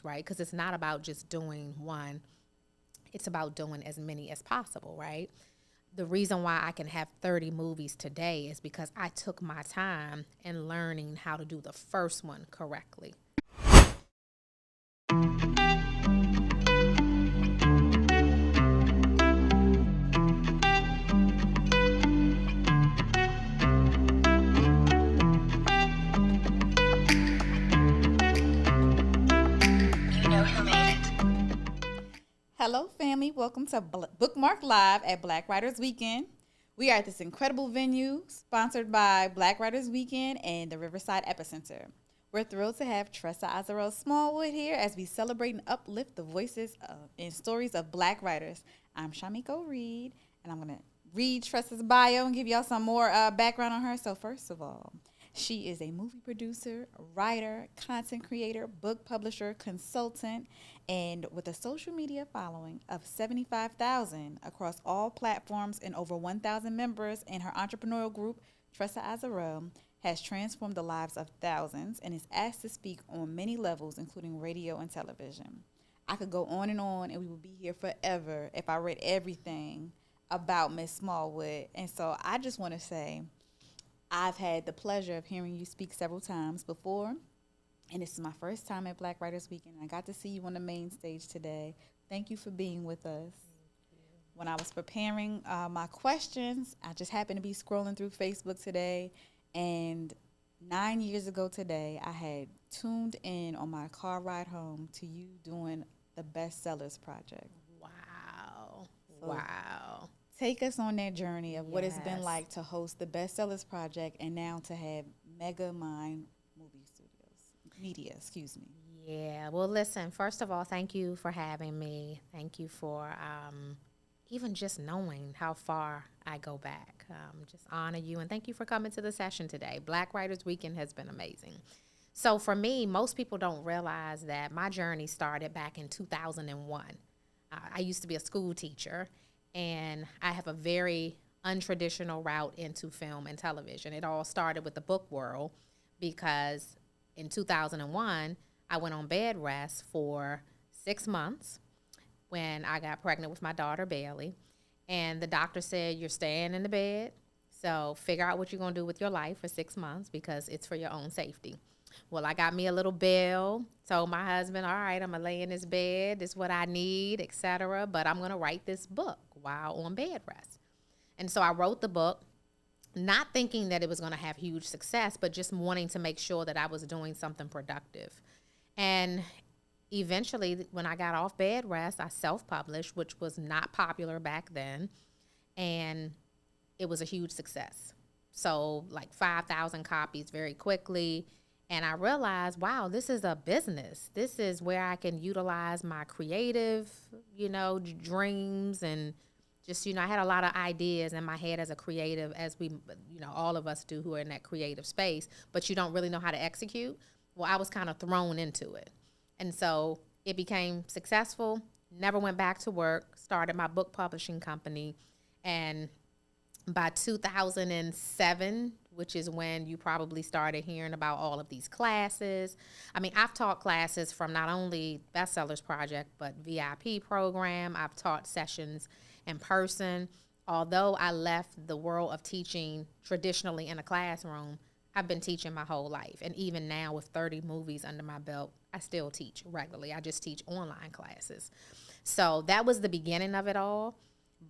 right? Because it's not about just doing one, it's about doing as many as possible, right? The reason why I can have 30 movies today is because I took my time in learning how to do the first one correctly. Hello, family. Welcome to Bookmark Live at Black Writers Weekend. We are at this incredible venue sponsored by Black Writers Weekend and the Riverside Epicenter. We're thrilled to have Tressa Smallwood here as we celebrate and uplift the voices and stories of Black writers. I'm Shamiko Reed, and I'm going to read Tressa's bio and give y'all some more background on her. So first of all, she is a movie producer, writer, content creator, book publisher, consultant, and with a social media following of 75,000 across all platforms and over 1,000 members in her entrepreneurial group, Tressa has transformed the lives of thousands and is asked to speak on many levels, including radio and television. I could go on, and we would be here forever if I read everything about Miss Smallwood. And so I just want to say, I've had the pleasure of hearing you speak several times before, and this is my first time at Black Writers Weekend. I got to see you on the main stage today. Thank you for being with us. When I was preparing my questions, I just happened to be scrolling through Facebook today, and 9 years ago today, I had tuned in on my car ride home to you doing the Bestsellers Project. Wow. So, wow. Take us on that journey of what it's been Yes. like to host the Bestsellers Project and now to have Mega Mind Media, excuse me. Yeah. Well, listen, first of all, thank you for having me. Thank you for even just knowing how far I go back. Just honor you. And thank you for coming to the session today. Black Writers Weekend has been amazing. So for me, most people don't realize that my journey started back in 2001. I used to be a school teacher, and I have a very untraditional route into film and television. It all started with the book world because in 2001, I went on bed rest for 6 months when I got pregnant with my daughter, Bailey. And the doctor said, you're staying in the bed, so figure out what you're going to do with your life for 6 months because it's for your own safety. Well, I got me a little bill, told my husband, all right, I'm going to lay in this bed. This is what I need, etc. But I'm going to write this book while on bed rest. And so I wrote the book, not thinking that it was going to have huge success, but just wanting to make sure that I was doing something productive. And eventually, when I got off bed rest, I self-published, which was not popular back then. And it was a huge success. So like 5,000 copies very quickly. And I realized, wow, this is a business. This is where I can utilize my creative, dreams and just, I had a lot of ideas in my head as a creative, as we, all of us do who are in that creative space, but you don't really know how to execute. Well, I was kind of thrown into it. And so it became successful, never went back to work, started my book publishing company. And by 2007, which is when you probably started hearing about all of these classes. I mean, I've taught classes from not only Bestsellers Project, but VIP program. I've taught sessions in person. Although I left the world of teaching traditionally in a classroom, I've been teaching my whole life. And even now with 30 movies under my belt, I still teach regularly. I just teach online classes. So that was the beginning of it all.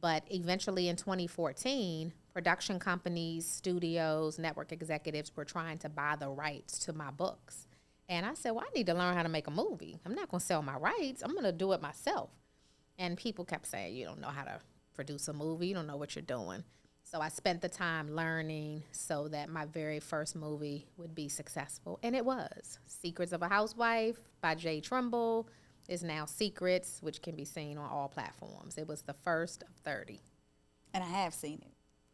But eventually in 2014, production companies, studios, network executives were trying to buy the rights to my books. And I said, well, I need to learn how to make a movie. I'm not going to sell my rights. I'm going to do it myself. And people kept saying, you don't know how to produce a movie. You don't know what you're doing. So I spent the time learning so that my very first movie would be successful. And it was. Secrets of a Housewife by Jay Trimble is now Secrets, which can be seen on all platforms. It was the first of 30. And I have seen it.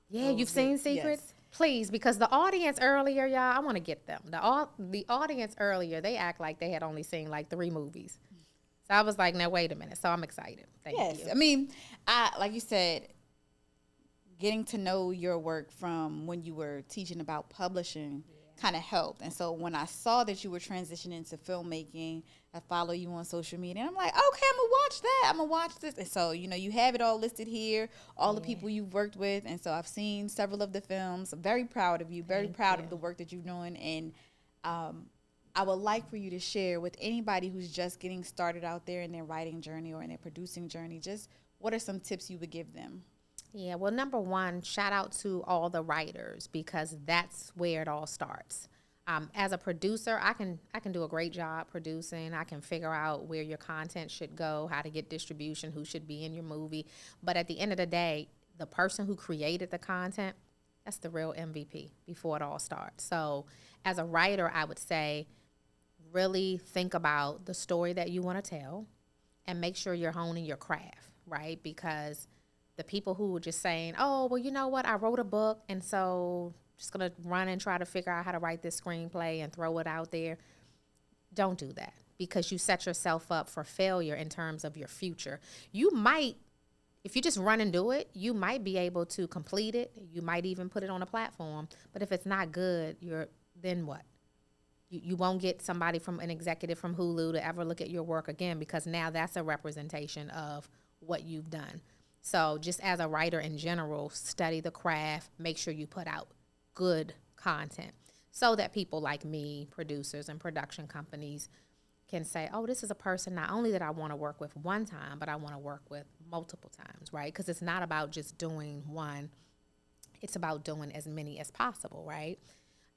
Yeah, you've seen Secrets? Yes. Please, because the audience earlier, y'all, I want to get them. The audience earlier, they act like they had only seen like 3 movies. So I was like, now, wait a minute. So I'm excited. Thank you. Yes. I mean, like you said, getting to know your work from when you were teaching about publishing kind of helped. And so when I saw that you were transitioning to filmmaking, I follow you on social media. And I'm like, okay, I'm going to watch that. I'm going to watch this. And so, you have it all listed here, all the people you've worked with. And so I've seen several of the films. I'm very proud of you, very proud of the work that you're doing. And I would like for you to share with anybody who's just getting started out there in their writing journey or in their producing journey, just what are some tips you would give them? Yeah, well, number one, shout out to all the writers, because that's where it all starts. As a producer, I can do a great job producing. I can figure out where your content should go, how to get distribution, who should be in your movie. But at the end of the day, the person who created the content, that's the real MVP before it all starts. So as a writer, I would say really think about the story that you want to tell and make sure you're honing your craft, right? Because the people who are just saying, oh, well, you know what, I wrote a book, and so just going to run and try to figure out how to write this screenplay and throw it out there. Don't do that, because you set yourself up for failure in terms of your future. You might, if you just run and do it, you might be able to complete it. You might even put it on a platform. But if it's not good, then what? You won't get somebody from an executive from Hulu to ever look at your work again, because now that's a representation of what you've done. So just as a writer in general, study the craft, make sure you put out good content so that people like me, producers and production companies, can say, oh, this is a person not only that I want to work with one time, but I want to work with multiple times, right? Because it's not about just doing one. It's about doing as many as possible, right?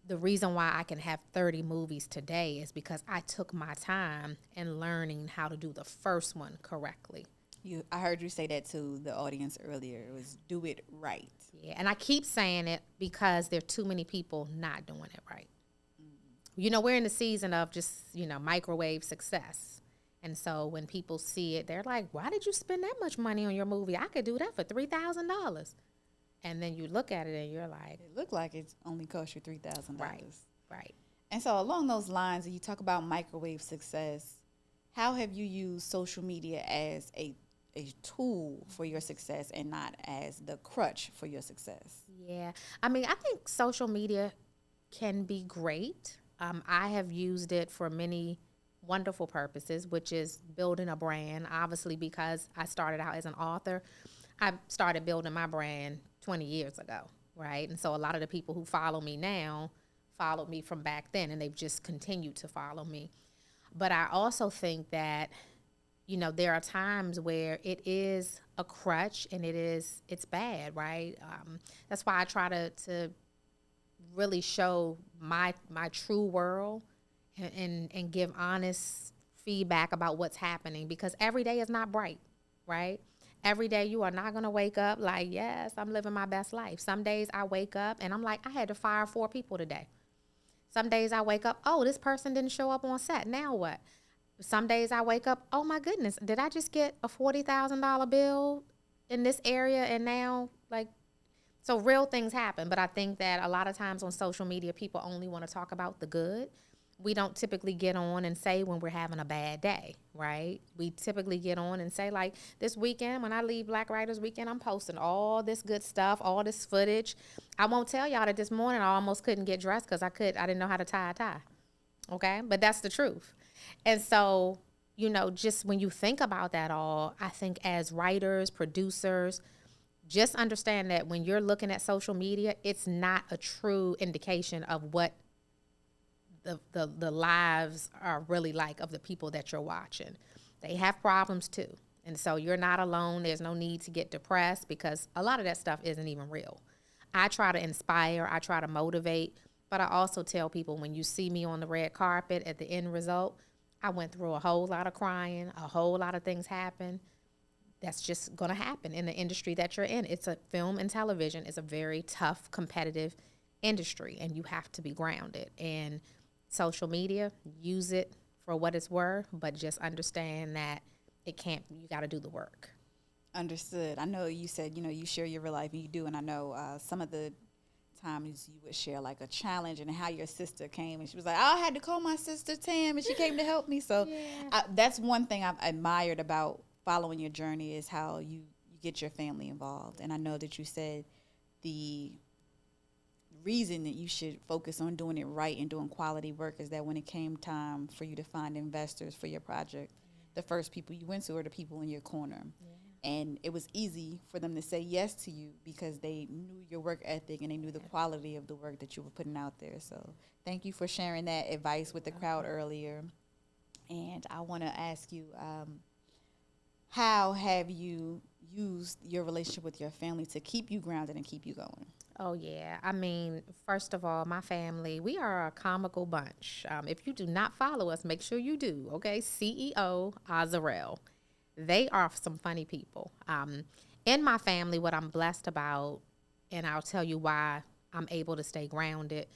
The reason why I can have 30 movies today is because I took my time in learning how to do the first one correctly. I heard you say that to the audience earlier. It was do it right. Yeah, and I keep saying it because there are too many people not doing it right. Mm-hmm. We're in the season of just, microwave success. And so when people see it, they're like, why did you spend that much money on your movie? I could do that for $3,000. And then you look at it and you're like, it looked like it only cost you $3,000. Right. And so along those lines, you talk about microwave success. How have you used social media as a tool for your success and not as the crutch for your success? Yeah. I think social media can be great. I have used it for many wonderful purposes, which is building a brand. Obviously, because I started out as an author, I started building my brand 20 years ago, right? And so a lot of the people who follow me now followed me from back then, and they've just continued to follow me. But I also think that there are times where it is a crutch and it's bad, right? That's why I try to really show my true world and give honest feedback about what's happening, because every day is not bright, right? Every day you are not going to wake up like, yes, I'm living my best life. Some days I wake up and I'm like, I had to fire 4 people today. Some days I wake up, oh, this person didn't show up on set. Now what? Some days I wake up, oh my goodness, did I just get a $40,000 bill in this area? And now, so real things happen. But I think that a lot of times on social media, people only want to talk about the good. We don't typically get on and say when we're having a bad day, right? We typically get on and say, like, this weekend, when I leave Black Writers Weekend, I'm posting all this good stuff, all this footage. I won't tell y'all that this morning I almost couldn't get dressed because I didn't know how to tie a tie, okay? But that's the truth. And so, just when you think about that all, I think as writers, producers, just understand that when you're looking at social media, it's not a true indication of what the lives are really like of the people that you're watching. They have problems too. And so you're not alone. There's no need to get depressed, because a lot of that stuff isn't even real. I try to inspire, I try to motivate, but I also tell people, when you see me on the red carpet at the end result, I went through a whole lot of crying, a whole lot of things happened. That's just going to happen in the industry that you're in. It's a film and television. It's a very tough, competitive industry, and you have to be grounded. And social media, use it for what it's worth, but just understand that you got to do the work. Understood. I know you said, you share your real life, and you do. And I know some of the times you would share like a challenge and how your sister came, and she was like, I had to call my sister Tam, and she came to help me. So that's one thing I've admired about following your journey, is how you get your family involved. And I know that you said the reason that you should focus on doing it right and doing quality work is that when it came time for you to find investors for your project, the first people you went to are the people in your corner. And it was easy for them to say yes to you because they knew your work ethic and they knew the quality of the work that you were putting out there. So thank you for sharing that advice with the crowd earlier. And I want to ask you, how have you used your relationship with your family to keep you grounded and keep you going? Oh, yeah. I mean, first of all, my family, we are a comical bunch. If you do not follow us, make sure you do, okay? CEO Azarel. They are some funny people. In my family, what I'm blessed about, and I'll tell you why I'm able to stay grounded,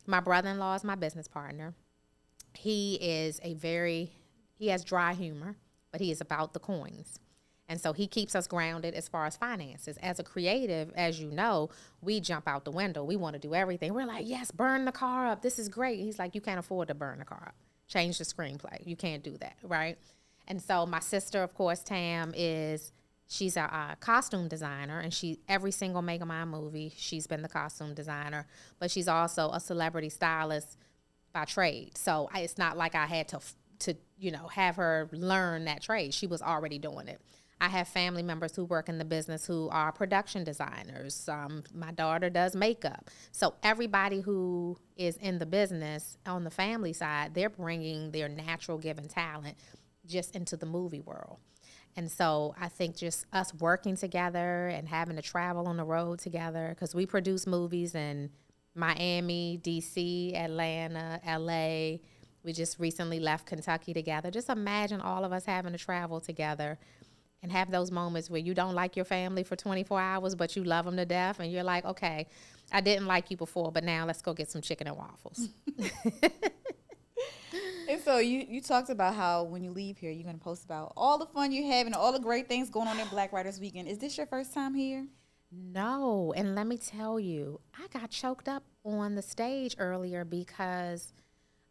my brother-in-law is my business partner. He has dry humor, but he is about the coins. And so he keeps us grounded as far as finances. As a creative, as you know, we jump out the window. We want to do everything. We're like, yes, burn the car up. This is great. He's like, you can't afford to burn the car up. Change the screenplay. You can't do that, right? And so my sister, of course, Tam, she's a costume designer, and every single Megamind movie, she's been the costume designer, but she's also a celebrity stylist by trade. So it's not like I had to have her learn that trade. She was already doing it. I have family members who work in the business who are production designers. My daughter does makeup. So everybody who is in the business on the family side, they're bringing their natural given talent just into the movie world. And so I think just us working together and having to travel on the road together, because we produce movies in Miami, DC, Atlanta, LA. We just recently left Kentucky together. Just imagine all of us having to travel together and have those moments where you don't like your family for 24 hours, but you love them to death. And you're like, okay, I didn't like you before, but now let's go get some chicken and waffles. And so you talked about how when you leave here, you're going to post about all the fun you have and all the great things going on in Black Writers Weekend. Is this your first time here? No. And let me tell you, I got choked up on the stage earlier because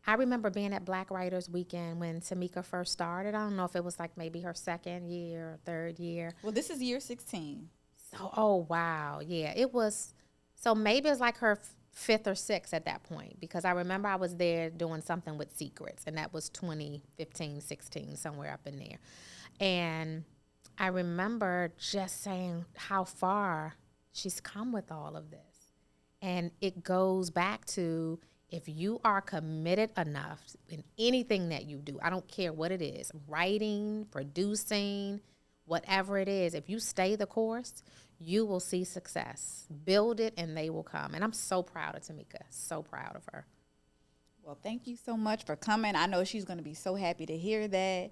I remember being at Black Writers Weekend when Tamika first started. I don't know if it was like maybe her second year or third year. Well, this is year 16. So, oh, wow. Yeah, it was. So maybe it was like her fifth or sixth at that point, because I remember I was there doing something with Secrets, and that was 2015, 16, somewhere up in there. And I remember just saying how far she's come with all of this. And it goes back to, if you are committed enough in anything that you do, I don't care what it is, writing, producing, whatever it is, if you stay the course, you will see success. Build it and they will come. And I'm so proud of Tamika, so proud of her. Well, thank you so much for coming. I know she's going to be so happy to hear that.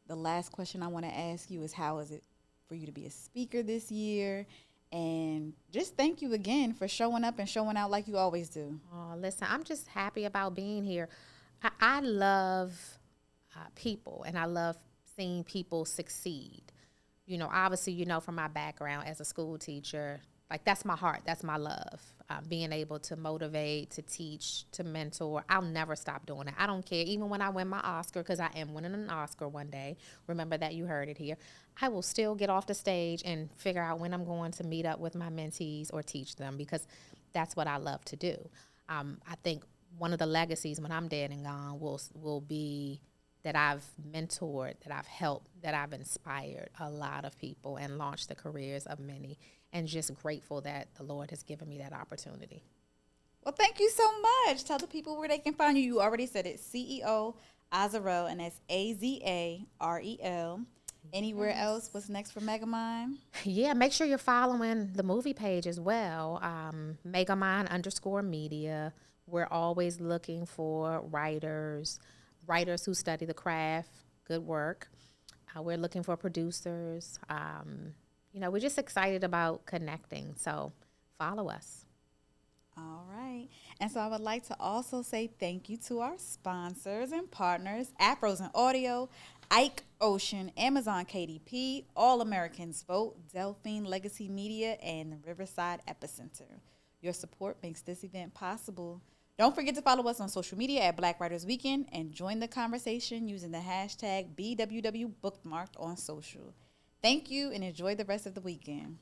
The last question I want to ask you is, how is it for you to be a speaker this year? And just thank you again for showing up and showing out like you always do. Oh, listen, I'm just happy about being here. I love people, and I love seeing people succeed. You know, obviously, you know, from my background as a school teacher, like that's my heart, that's my love. Being able to motivate, to teach, to mentor. I'll never stop doing it. I don't care. Even when I win my Oscar, because I am winning an Oscar one day. Remember that, you heard it here. I will still get off the stage and figure out when I'm going to meet up with my mentees or teach them, because that's what I love to do. I think one of the legacies when I'm dead and gone will be that I've mentored, that I've helped, that I've inspired a lot of people and launched the careers of many, and just grateful that the Lord has given me that opportunity. Well, thank you so much. Tell the people where they can find you. You already said it, CEO Azarel, and that's Azarel. Anywhere else? What's next for Megamind? Yeah, make sure you're following the movie page as well, Megamind_media. We're always looking for writers who study the craft, good work. We're looking for producers. We're just excited about connecting. So follow us. All right. And so I would like to also say thank you to our sponsors and partners, Afros and Audio, Ike Ocean, Amazon KDP, All Americans Vote, Delphine Legacy Media, and the Riverside Epicenter. Your support makes this event possible. Don't forget to follow us on social media at Black Writers Weekend and join the conversation using the hashtag BWWBookmarked on social. Thank you and enjoy the rest of the weekend.